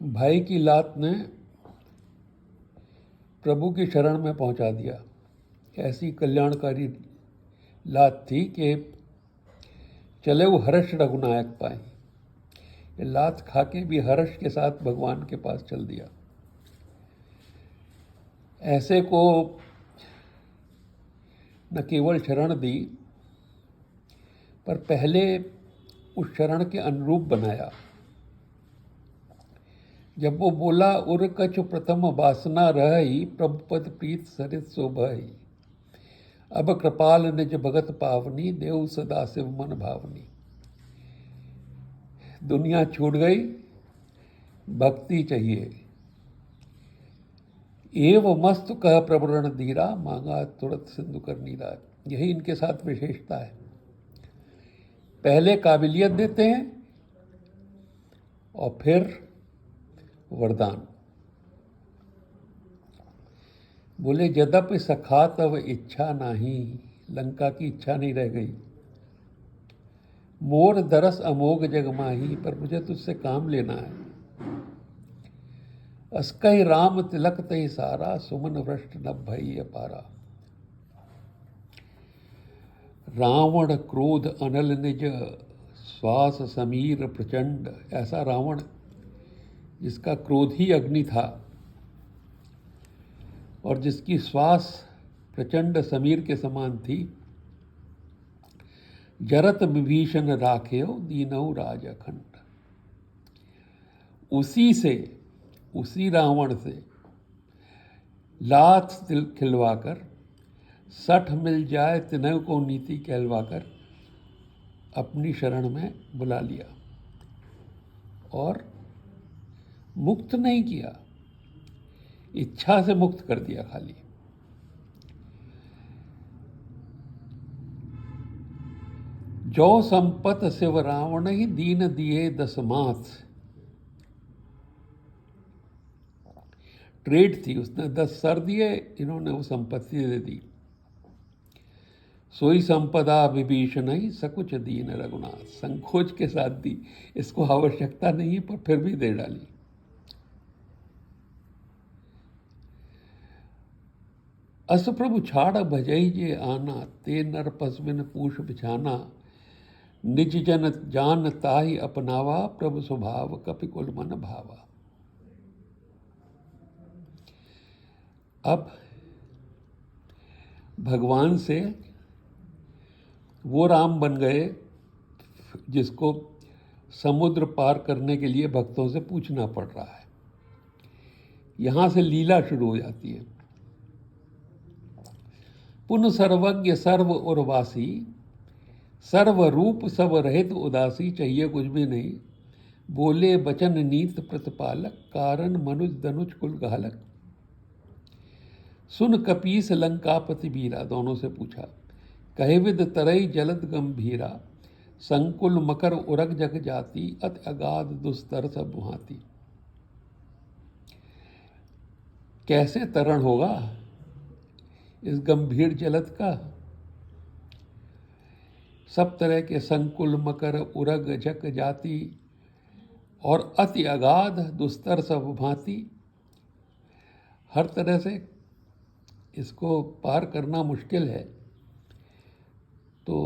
भाई की लात ने प्रभु की शरण में पहुंचा दिया। ऐसी कल्याणकारी लात थी कि चले वो हर्ष रघुनायक पाए। ये लात खाके भी हर्ष के साथ भगवान के पास चल दिया। ऐसे को न केवल शरण दी, पर पहले उस शरण के अनुरूप बनाया। जब वो बोला उर कछ प्रथम वासना रही, प्रभु पद प्रीत सरित शोभई। अब कृपाल निज भगत पावनी, देव सदा शिव मन भावनी। दुनिया छूट गई, भक्ति चाहिए। एव मस्त कह प्रवरण धीरा, मांगा तुरंत सिंधु कर नीरा। यही इनके साथ विशेषता है। पहले काबिलियत देते हैं और फिर वरदान। बोले यद्यपि सखा तब इच्छा नाही, लंका की इच्छा नहीं रह गई। मोर दरस अमोघ जग माही, पर मुझे तुझसे काम लेना है। अस्कहि राम तिलक तहि सारा, सुमन भ्रष्ट नभ भई अपारा। रावण क्रोध अनल निज, श्वास समीर प्रचंड। ऐसा रावण जिसका क्रोध ही अग्नि था और जिसकी श्वास प्रचंड समीर के समान थी। जरत विभीषण राखेओ, दीनऊ राज अखंड। उसी रावण से लात खिलवाकर, सठ मिल जाए तिनय को नीति कहलवाकर अपनी शरण में बुला लिया और मुक्त नहीं किया, इच्छा से मुक्त कर दिया खाली। जो संपत शिव रावण ही, दीन दिए दस माथ। ट्रेड थी, उसने 10 सर दिए, इन्होंने वो संपत्ति दे दी। सोई संपदा विभीषण ही, सकुच दीन रघुनाथ। संकोच के साथ दी, इसको आवश्यकता नहीं है पर फिर भी दे डाली। अस प्रभु छाड़ भजई जे आना, ते नर पसबिन पूछ बिछाना। निज जन जान ताहि अपनावा, प्रभु स्वभाव कपिकुल मन भावा। अब भगवान से वो राम बन गए जिसको समुद्र पार करने के लिए भक्तों से पूछना पड़ रहा है। यहां से लीला शुरू हो जाती है। पुन सर्वज्ञ सर्व उर्वासी, सर्व रूप सब रहित उदासी। चाहिए कुछ भी नहीं, बोले बचन नीत प्रतिपालक, कारण मनुज धनुज कुल घालक। सुन कपीस लंकापति वीरा, दोनों से पूछा। कहे विद तरई जलद गंभीरा, संकुल मकर उरग जग जाती। अति अगाध दुस्तर सब मुहाती। कैसे तरण होगा इस गंभीर जलद का। सब तरह के संकुल मकर उरग जग जाती और अति अगाध दुस्तर सब भांति। हर तरह से इसको पार करना मुश्किल है। तो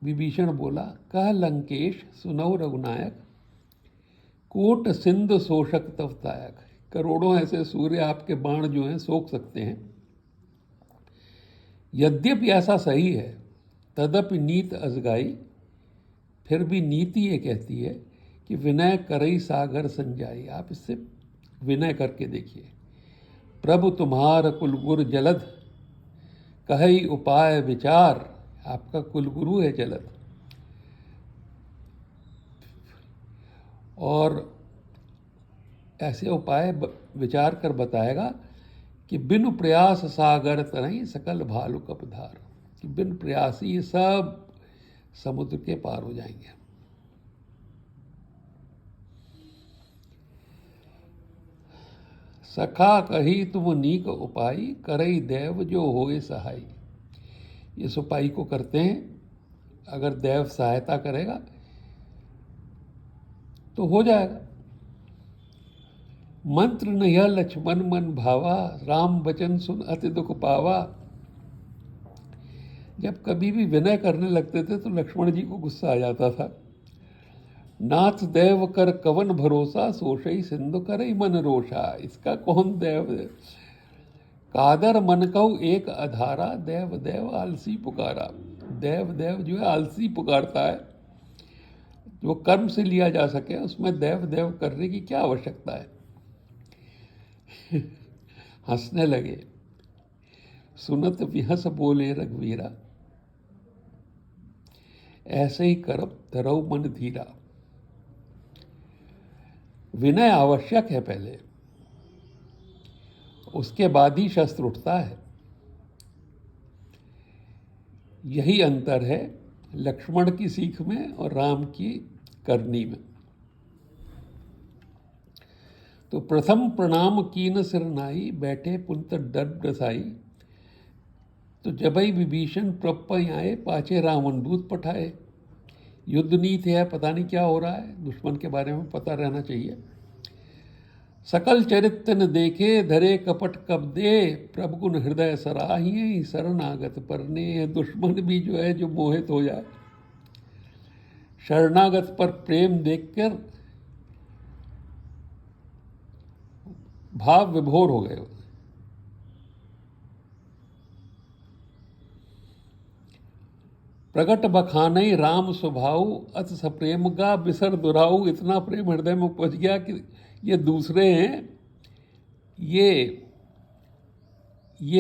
विभीषण बोला, कह लंकेश सुनौ रघुनायक, कोट सिंधु शोषक तवतायक। करोड़ों ऐसे सूर्य आपके बाण जो हैं सोख सकते हैं। यद्यपि ऐसा सही है, तदपि नीत अजगाई। फिर भी नीति ये कहती है कि विनय करई सागर संजाई। आप इससे विनय करके देखिए। प्रभु तुम्हार कुलगुरु जलद, कही उपाय विचार। आपका कुलगुरु है जलद, और ऐसे उपाय विचार कर बताएगा कि बिनु प्रयास सागर तरई, सकल भालु कपधार। कि बिन प्रयास ही सब समुद्र के पार हो जाएंगे। सखा कही तुम नीक उपाई, करई देव जो होए सहाई। इस उपाय को करते हैं, अगर देव सहायता करेगा तो हो जाएगा। मंत्र न यह लक्ष्मण मन भावा, राम वचन सुन अति दुख पावा। जब कभी भी विनय करने लगते थे तो लक्ष्मण जी को गुस्सा आ जाता था। नाथ देव कर कवन भरोसा, सोशई सिंधु करई मन रोषा। इसका कौन देव है? कादर मन कहु एक अधारा, देव देव आलसी पुकारा। देव देव जो है आलसी पुकारता है, जो कर्म से लिया जा सके उसमें देव देव करने की क्या आवश्यकता है। हंसने लगे। सुनत विहस बोले रघुवीरा, ऐसे ही करब धरऊ मन धीरा। विनय आवश्यक है पहले, उसके बाद ही शस्त्र उठता है। यही अंतर है लक्ष्मण की सीख में और राम की करनी में। तो प्रथम प्रणाम कीन सिर नाई, बैठे पुंत डर डसाई। तो जबई विभीषण प्रपय आए, पाछे रावण दूत पठाए। युद्ध नीति है, पता नहीं क्या हो रहा है, दुश्मन के बारे में पता रहना चाहिए। सकल चरित्र न देखे, धरे कपट कब दे। प्रभु गुण हृदय सराहिए, शरणागत परने। दुश्मन भी जो है जो मोहित हो जाए, शरणागत पर प्रेम देखकर भाव विभोर हो गए। प्रगट बखानई राम स्वभाव, अत सप्रेम गा बिसर दुराऊ। इतना प्रेम हृदय में उपज गया कि ये दूसरे हैं, ये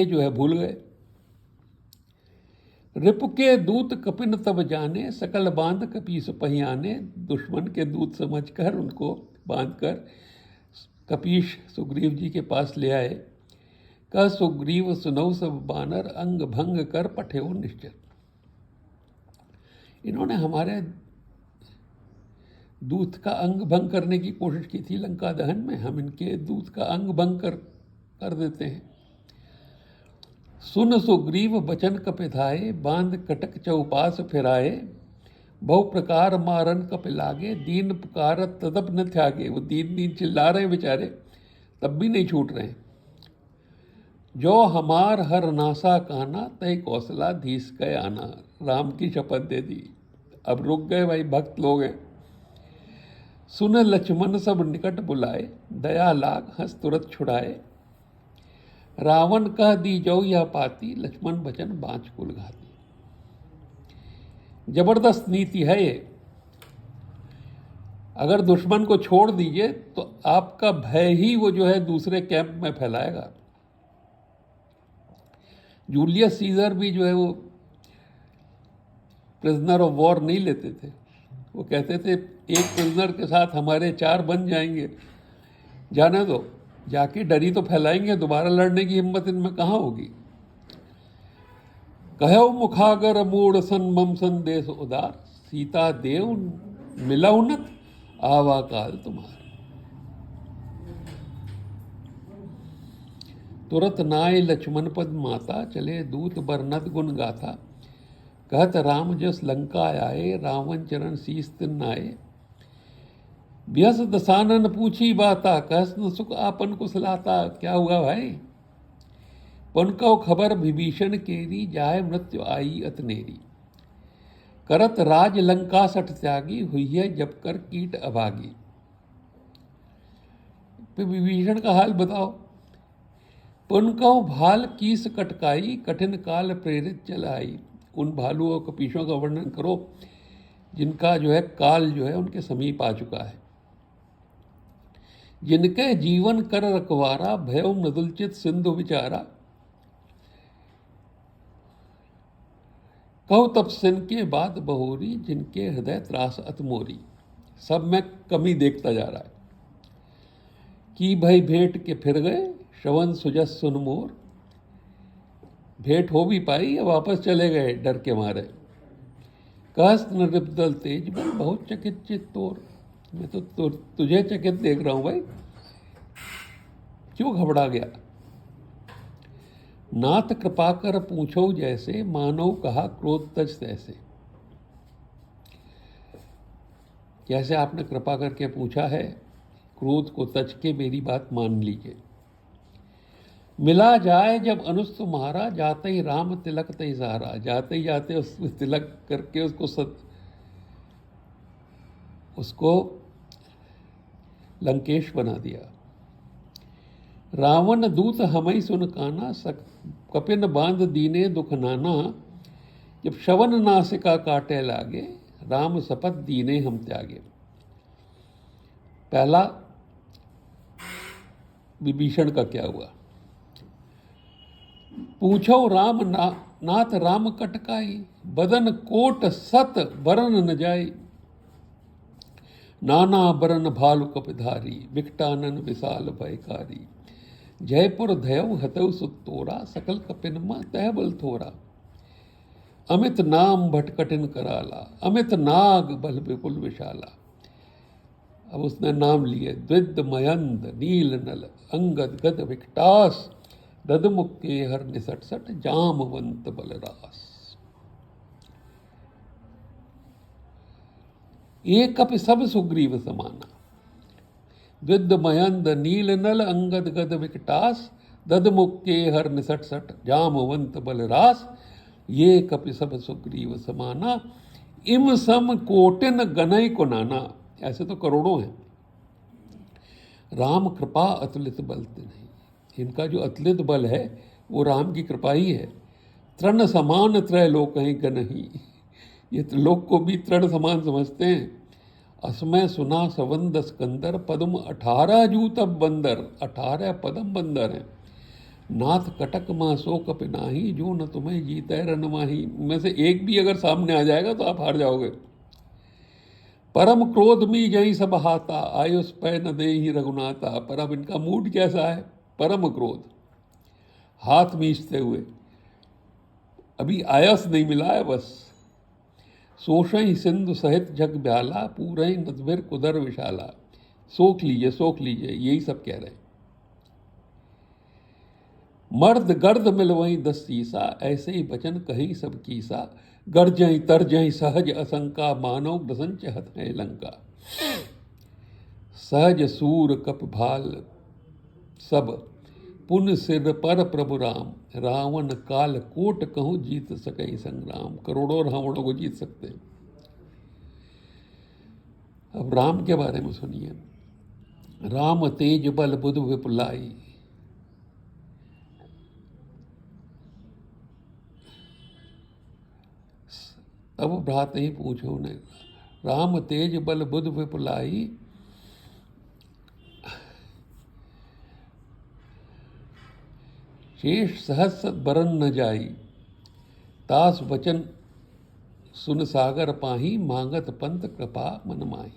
जो है भूल गए। रिपु के दूत कपिन तब जाने, सकल बांध कपीस पहियाने। दुश्मन के दूत समझकर उनको बांधकर कपीश सुग्रीव जी के पास ले आए। कह सुग्रीव सुनौ सब बानर, अंग भंग कर पठेओ निश्चर। इन्होंने हमारे दूत का अंग भंग करने की कोशिश की थी लंका दहन में, हम इनके दूत का अंग भंग कर देते हैं। सुन सुग्रीव बचन कपिधाए, बांध कटक चौपास फिराए। बहु प्रकार मारन कपि लागे, दीन पुकारत तदप न त्यागे। वो दीन दीन चिल्ला रहे हैं बेचारे, तब भी नहीं छूट रहे। जो हमार हर नासा काना, तय कौशला धीस गए आना। राम की शपथ दे दी, अब रुक गए भाई, भक्त लोग हैं। सुन लक्ष्मण सब निकट बुलाए, दया लाग हंस तुरत छुड़ाए। रावण कह दी जो यह पाती, लक्ष्मण बचन बाँच कुल घाती। जबरदस्त नीति है ये। अगर दुश्मन को छोड़ दीजिए तो आपका भय ही वो जो है दूसरे कैंप में फैलाएगा। जूलियस सीजर भी जो है वो प्रिजनर ऑफ वॉर नहीं लेते थे। वो कहते थे एक प्रिजनर के साथ हमारे 4 बन जाएंगे, जाने दो, जाके डरी तो फैलाएंगे, दोबारा लड़ने की हिम्मत इनमें कहाँ होगी। कहो मुखागर मूढ़ सन मम संदेश उदार, सीता देव मिलऊ नत आवा काल तुम्हार। तुरत नाय लक्ष्मण पद माता, चले दूत बरनत गुण गाथा। कहत राम जस लंका आए, रावण चरण शीस तिन नाए। व्यस दसानन पूछी बाता, कहस न सुख आपन कुशलाता। क्या हुआ भाई? पुनको खबर विभीषण केरी, जाय मृत्यु आई अतनेरी। करत राज लंका सठ त्यागी, हुई है जब कर कीट अभागी। फिर विभीषण का हाल बताओ। पुनको भाल कीस कटकाई, कठिन काल प्रेरित चलाई। उन भालू और कपीशों का वर्णन करो जिनका जो है काल जो है उनके समीप आ चुका है। जिनके जीवन कर रखवारा, भयो मृदुलचित सिंधु विचारा। कहो तब सिन के बाद बहोरी, जिनके हृदय त्रास अतमोरी। सब में कमी देखता जा रहा है। कि भाई भेंट के फिर गए, श्रवण सुजस सुन मोर। भेंट हो भी पाई या वापस चले गए डर के मारे। कहस नृपदल तेज बल, बहुत चकित चित तोर। मैं तो तुझे चकित देख रहा हूं भाई, क्यों घबरा गया। नाथ कृपा कर पूछो जैसे, मानव कहा क्रोध तज तैसे। कैसे आपने कृपा करके पूछा है क्रोध को तज के मेरी बात मान लीजिए। मिला जाए जब अनुज तुम्हारा, जाते ही राम तिलक तई सहारा। जाते ही जाते उस तिलक करके उसको लंकेश बना दिया। रावण दूत हमई सुन काना, कपिन बांध दीने दुख नाना। जब शवन नासिका काटे लागे, राम शपथ दीने हम त्यागे। पहला विभीषण का क्या हुआ। पूछो राम नाथ राम कटकाई, बदन कोट सत बरन न जाई। नाना बरन भालु कपिधारी, विकटानन विशाल भयकारी। जयपुर धयव हतव सुतोरा, सकल कपिनमा तह बल थोरा। अमित नाम भटकटिन कराला, अमित नाग बल विपुल विशाला। अब उसने नाम लिए द्विद मयंद नील नल, अंगद गद विकटास। ददमुख के हर निसट सट, जामवंत बलरास। एक कपि सब सुग्रीव समाना, द्विद मयंद नील नल, अंगद गद विकटास। ददमुख के हर निसट सट, जामवंत बलरास। ये कपि सब सुग्रीव समाना, इम सम कोटिन गनय को नाना। ऐसे तो करोड़ों हैं। राम कृपा अतुलित बल नहीं। इनका जो अतुलित बल है वो राम की कृपा ही है। तृण समान त्रय लोक हैं गनहि। ये लोक को भी तृण समान समझते हैं। असमय सुना सवंद स्कंदर, पद्म 18 जूत बंदर। 18 पदम बंदर हैं। नाथ कटक माँ सो कपि नाही, जो न तुम्हें जीतै रन माही। में से एक भी अगर सामने आ जाएगा तो आप हार जाओगे। परम क्रोध मी जई सब हाथा, आयुष पै न दे ही रघुनाथा। पर अब इनका मूड कैसा है। परम क्रोध, हाथ मीचते हुए। अभी आयस नहीं मिला है बस। सोशई सिंधु सहित जग ब्याला, पूरई नदभिर कुदर विशाला। सोख लीजिए यही सब कह रहे हैं। मर्द गर्द मिलवई 10 सीसा, ऐसे ही बचन कहीं सब कीसा। गर्जई तरजई सहज असंका, मानव बसंच हथ है लंका। सहज सूर कप भाल सब, पुन सिर पर प्रभु राम। रावण काल कोट कहूँ, जीत सके संग्राम। करोड़ों रावणों को जीत सकते हैं। अब राम के बारे में सुनिए। राम तेज बल बुध विपुलाई, तब भ्रात ही पूछो ने। राम तेज बल बुध विपुलाई, शेष सहस्र बरन न जाई। तास वचन सुन सागर पाही, मांगत पंथ कृपा मन माही।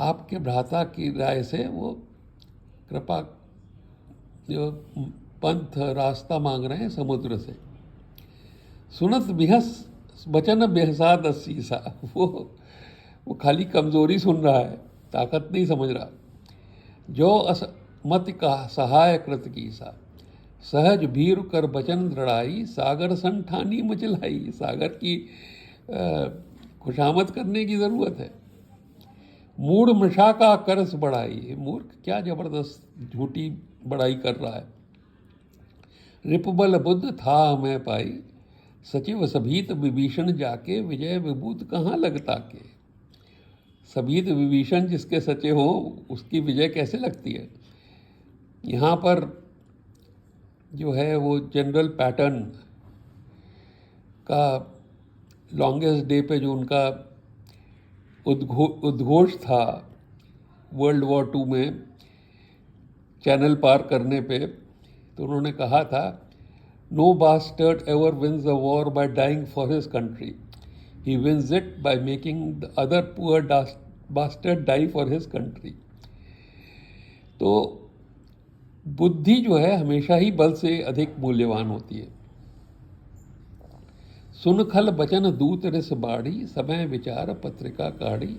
आपके भ्राता की राय से वो कृपा जो पंथ रास्ता मांग रहे हैं समुद्र से। सुनत बिहस वचन बेहसा 10 सीसा। वो खाली कमजोरी सुन रहा है, ताकत नहीं समझ रहा। जो मत का सहाय कृत कीसा, सहज भीर कर बचन दृढ़ाई। सागर सन ठानी मचलाई। सागर की खुशामद करने की जरूरत है। मूढ़ मृषा का करस बढ़ाई। मूर्ख क्या जबरदस्त झूठी बड़ाई कर रहा है। रिपबल बुद्ध था हमें पाई, सचिव सभीत विभीषण जाके। विजय विभूत कहाँ लगता के। सभीत विभीषण जिसके सचे हो उसकी विजय कैसे लगती है। यहाँ पर जो है वो जनरल पैटर्न का लॉन्गेस्ट डे पे जो उनका उद्घोष था वर्ल्ड वॉर 2 में चैनल पार करने पे, तो उन्होंने कहा था, no bastard ever wins a war by dying for his country, he wins it by making the other poor bastard die for his country. तो बुद्धि जो है हमेशा ही बल से अधिक मूल्यवान होती है। सुन खल बचन दूत रिस बाड़ी, समय विचार पत्रिका काढ़ी।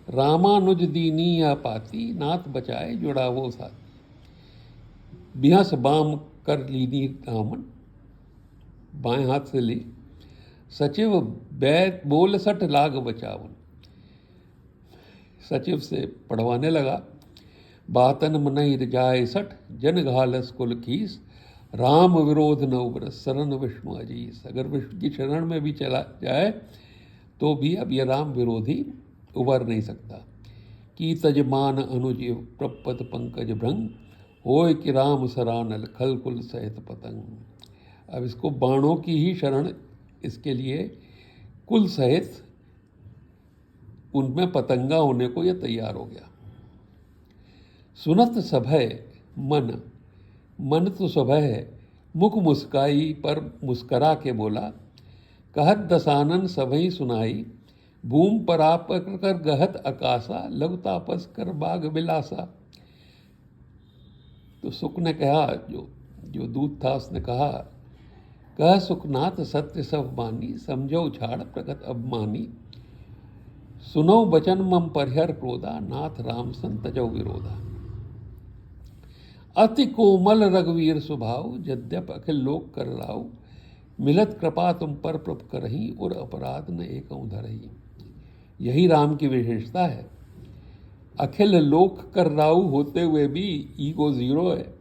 रामानुज दीनी या पाती, नाथ बचाए जुड़ावो साथी। बिहस बाम कर लीनी रामन, बाएं हाथ से ली। सचिव बैत बोल सठ लाग बचावन। सचिव से पढ़वाने लगा। बातन मनई जाय सठ, जन घालस कुल खीस, राम विरोध न उबरस, शरण विष्णु अजीस। अगर विष्णु की शरण में भी चला जाए तो भी अब यह राम विरोधी उबर नहीं सकता। की तजमान अनुज प्रपद पंकज भ्रंग, होय कि राम सरानल खल कुल सहित पतंग। अब इसको बाणों की ही शरण इसके लिए कुल सहित उनमें पतंगा होने को यह तैयार हो गया। सुनत सभय मन, मन तो सभय है, मुख मुस्काई पर मुस्करा के बोला, कहत दसानन सभई सुनाई, भूम पर आप कर गहत अकासा, लघु तापस कर बाग बिलासा। तो सुख ने कहा, जो दूत था उसने कहा, कह सुखनाथ सत्य सब मानी, समझो झाड़ प्रगत अभिमानी, सुनो बचन मम परिहर क्रोधा, नाथ राम सन तजौ विरोधा। अति कोमल रघुवीर स्वभाव, यद्यप अखिल लोक कर लाऊ, मिलत कृपा तुम पर प्रभ करही, और अपराध न एकऊं धरही। यही राम की विशेषता है। अखिल लोक कर राऊ होते हुए भी ईगो जीरो है,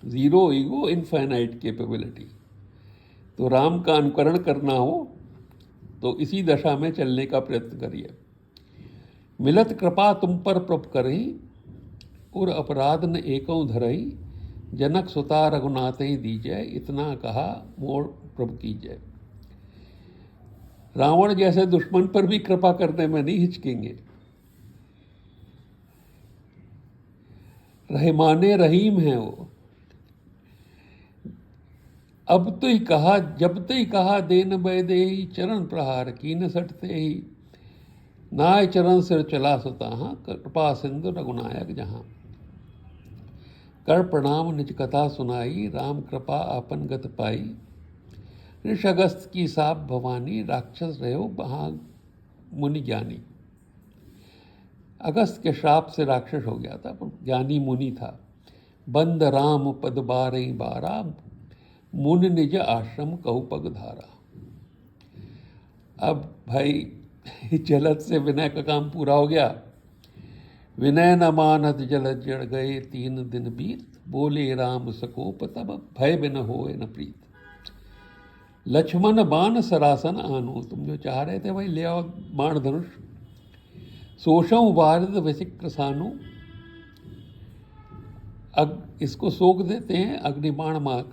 जीरो ईगो इनफाइनाइट कैपेबिलिटी। तो राम का अनुकरण करना हो तो इसी दशा में चलने का प्रयत्न करिए। मिलत कृपा तुम पर प्रभ करही, और अपराध न एकऊं धरही, जनक सुता रघुनाथ ही दीजय, इतना कहा मोर प्रभु कीजय। रावण जैसे दुश्मन पर भी कृपा करने में नहीं हिचकेंगे। रहमाने रहीम है वो। अब तो ही कहा, जब तो ही कहा, देन बैदे ही चरण प्रहार, कीन सटते ही, नाय चरण सिर चला सुताहा, कृपा सिंधु रघुनायक जहां। कर प्रणाम निज कथा सुनाई, राम कृपा आपन गत पाई, ऋष अगस्त की साप भवानी, राक्षस रहो वहां मुनि ज्ञानी। अगस्त के श्राप से राक्षस हो गया था, पर ज्ञानी मुनि था। बंद राम पद बारही बारा, मुनि निज आश्रम कहु पग धारा। अब भाई जलद से विनय का काम पूरा हो गया। विनय न मानत जलद जड़ गए, 3 दिन बीत, बोले राम सकोप, तब भय बिन होए न प्रीत। लक्ष्मण बाण सरासन आनो, तुम जो चाह रहे थे भाई ले आओ बाण धनुष। सोशं वारिद वसिक्र सानु, इसको सोख देते हैं अग्निबाण मार।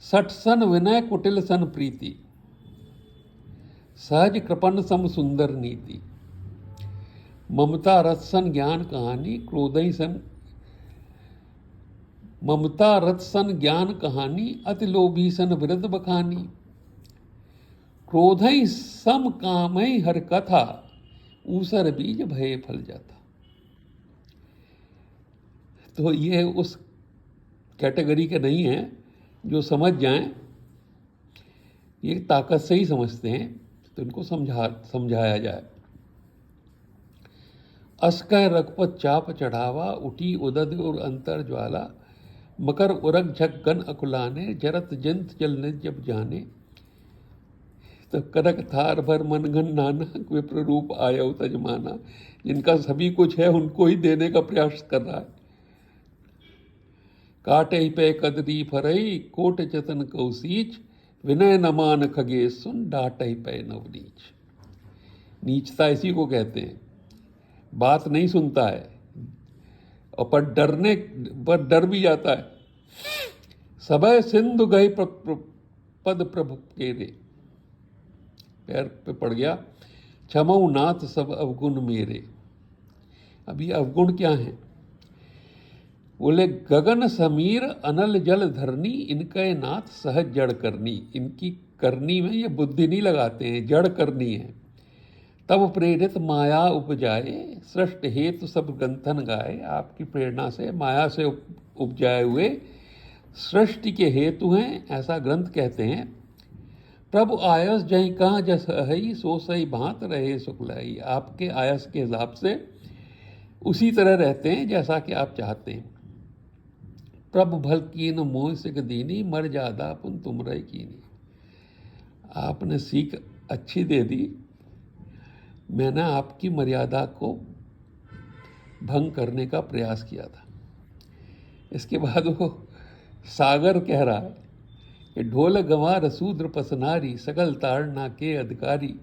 सठ सन विनय कुटिल सन प्रीति, सहज कृपन सम सुंदर नीति। ममता रथ सन ज्ञान कहानी, क्रोधई सन ममता रथ सन ज्ञान कहानी, अति लोभी सन विरध बखानी। क्रोधई सम कामई हर कथा, ऊसर बीज भय फल जाता। तो ये उस कैटेगरी के नहीं है जो समझ जाएं, ये ताकत से ही समझते हैं, तो इनको समझाया जाए। अस्कय रघुपत चाप चढ़ावा, उठी उदद और अंतर ज्वाला, मकर उरग झक गन अकुलाने, जरत जंत जल निज जब जाने। तो कनक थार भर मनगन नाना, विप्र रूप आयो तजमाना। जिनका सभी कुछ है उनको ही देने का प्रयास कर रहा है। काटे पे कदरी फरई, कोट चतन कौसीच, विनय नमान खगे सुन, डाटे पे नवनीच। नीचता इसी को कहते हैं, बात नहीं सुनता है और पर डर भी जाता है। सबय सिंधु गए पद प्रभु के रे, पैर पे पड़ गया। क्षमऊ नाथ सब अवगुण मेरे। अब ये अवगुण क्या है? बोले गगन समीर अनल जल धरनी, इनके नाथ सहज जड़ करनी। इनकी करनी में ये बुद्धि नहीं लगाते हैं, जड़ करनी है। तब प्रेरित माया उपजाए, सृष्ट हेतु सब ग्रंथन गाए। आपकी प्रेरणा से, माया से उपजाए हुए सृष्टि के हेतु हैं, ऐसा ग्रंथ कहते हैं। प्रभु आयस जहीं कहाँ जस हई, सो सही भांत रहे सुखलाई। आपके आयस के हिसाब से उसी तरह रहते हैं जैसा कि आप चाहते हैं। प्रभु भल कीन मोह सिख दीनी, मर जादा पुन तुम रहे कीनी। आपने सीख अच्छी दे दी, मैंने आपकी मर्यादा को भंग करने का प्रयास किया था। इसके बाद वो सागर कह रहा है कि ढोल गंवार शूद्र पसनारी सकल ताड़ना के अधिकारी।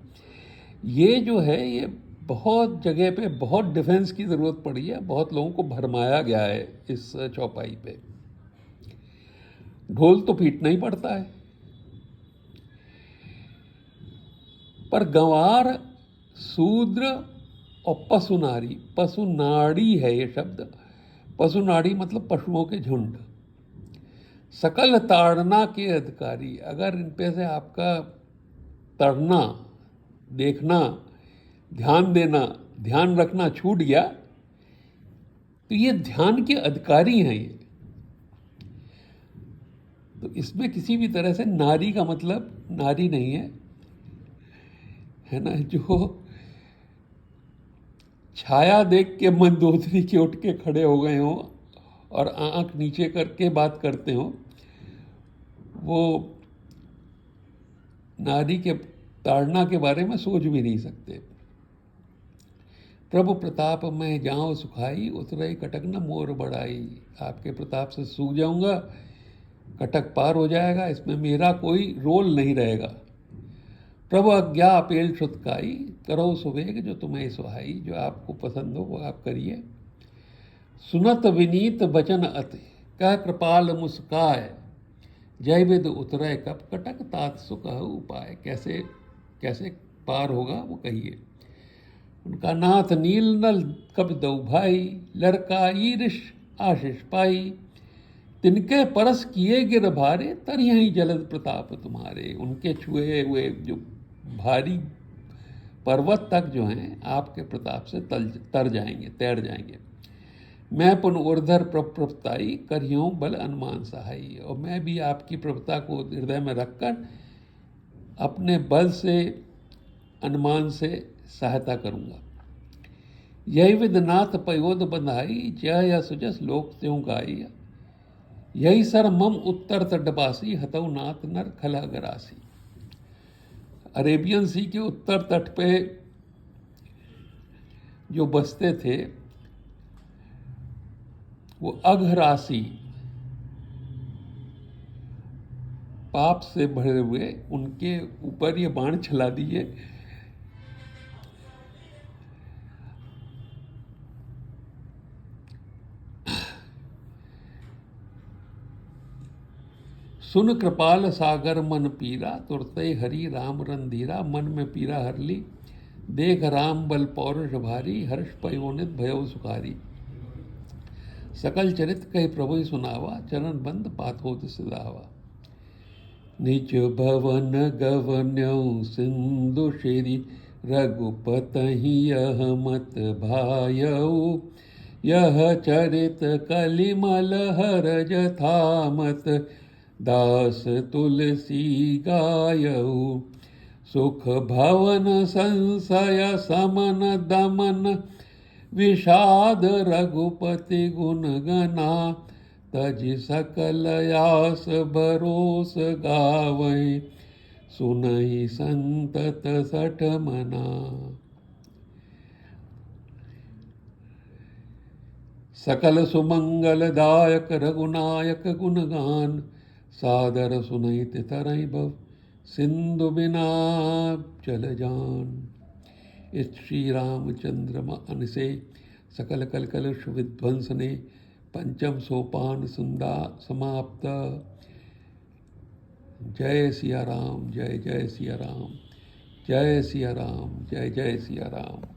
ये जो है ये बहुत जगह पे बहुत डिफेंस की ज़रूरत पड़ी है, बहुत लोगों को भरमाया गया है इस चौपाई पे। ढोल तो पीटना ही पड़ता है, पर गंवार, शूद्र और पशुनारी, पशुनाड़ी है ये शब्द। पशुनाड़ी मतलब पशुओं के झुंड। सकल ताड़ना के अधिकारी, अगर इन पे से आपका तड़ना, देखना, ध्यान देना, ध्यान रखना छूट गया तो ये ध्यान के अधिकारी हैं ये। तो इसमें किसी भी तरह से नारी का मतलब नारी नहीं है ना, जो छाया देख के मंदोदरी के उठ के खड़े हो गए हों और आंख नीचे करके बात करते हों, वो नारी के ताड़ना के बारे में सोच भी नहीं सकते। प्रभु प्रताप में जाऊं सुखाई, उतरई कटक न मोर बढ़ाई। आपके प्रताप से सूख जाऊंगा, कटक पार हो जाएगा, इसमें मेरा कोई रोल नहीं रहेगा। प्रभु आज्ञा अपेल छुतकाई, करो सुवेग जो तुम्हें सुहाई। जो आपको पसंद हो वो आप करिए। सुनत विनीत बचन अति, कह कृपाल मुस्काय। जय विद उतरय कप कटक, तात सुख उपाय। कैसे कैसे पार होगा वो कहिए। उनका नाथ नील नल कब दो भाई, लड़काई ऋष आशीष पाई। तिनके परस किए गिर भारे, तर यहीं जलद प्रताप तुम्हारे। उनके छुए हुए जो भारी पर्वत तक जो हैं आपके प्रताप से तर जाएंगे, तैर जाएंगे। मैं पुन उर्धर प्रभुताई, करियों बल अनुमान सहाई। और मैं भी आपकी प्रभुता को हृदय में रखकर अपने बल से, अनुमान से सहायता करूंगा। यही विदनाथ पयोद बंधाई, जय या सुजस लोक त्यों गाई। यही सर मम उत्तर तटवासी, हतौ नाथ नर खला गरासी। अरेबियन सी के उत्तर तट पे जो बसते थे वो अघरासी, पाप से भरे हुए, उनके ऊपर ये बाण चला दिए। सुन कृपाल सागर मन पीरा, तुरते हरि राम रंधीरा। मन में पीरा हर ली, देख राम बल पौरुष भारी। हर्ष पयोनित भयो सुखारी, सकल चरित कही प्रभु सुनावा। चरण बंद पाथोत सिधावा। निज भवन गवन्यौ सिंधु श्री, रघुपतहि यह मत भायऊ। यह चरित कलिमल हरज थामत, दास तुलसी गायऊ। सुख भवन संशय समन दमन, विषाद रघुपति गुण गना। तज सकल आस भरोस गावै, सुनहि संतत सठ मना। सकल सुमंगल दायक रघुनायक गुणगान। सादर सुनहित तरहि भव, सिंधु बिना चल जान। इस श्री रामचंद्र अनसे सकल कलकलुष विध्वंसने, पंचम सोपान सुंदा समाप्त। जय सिया राम, जय जय सिया राम, जय सिया राम, जय जय सिया राम।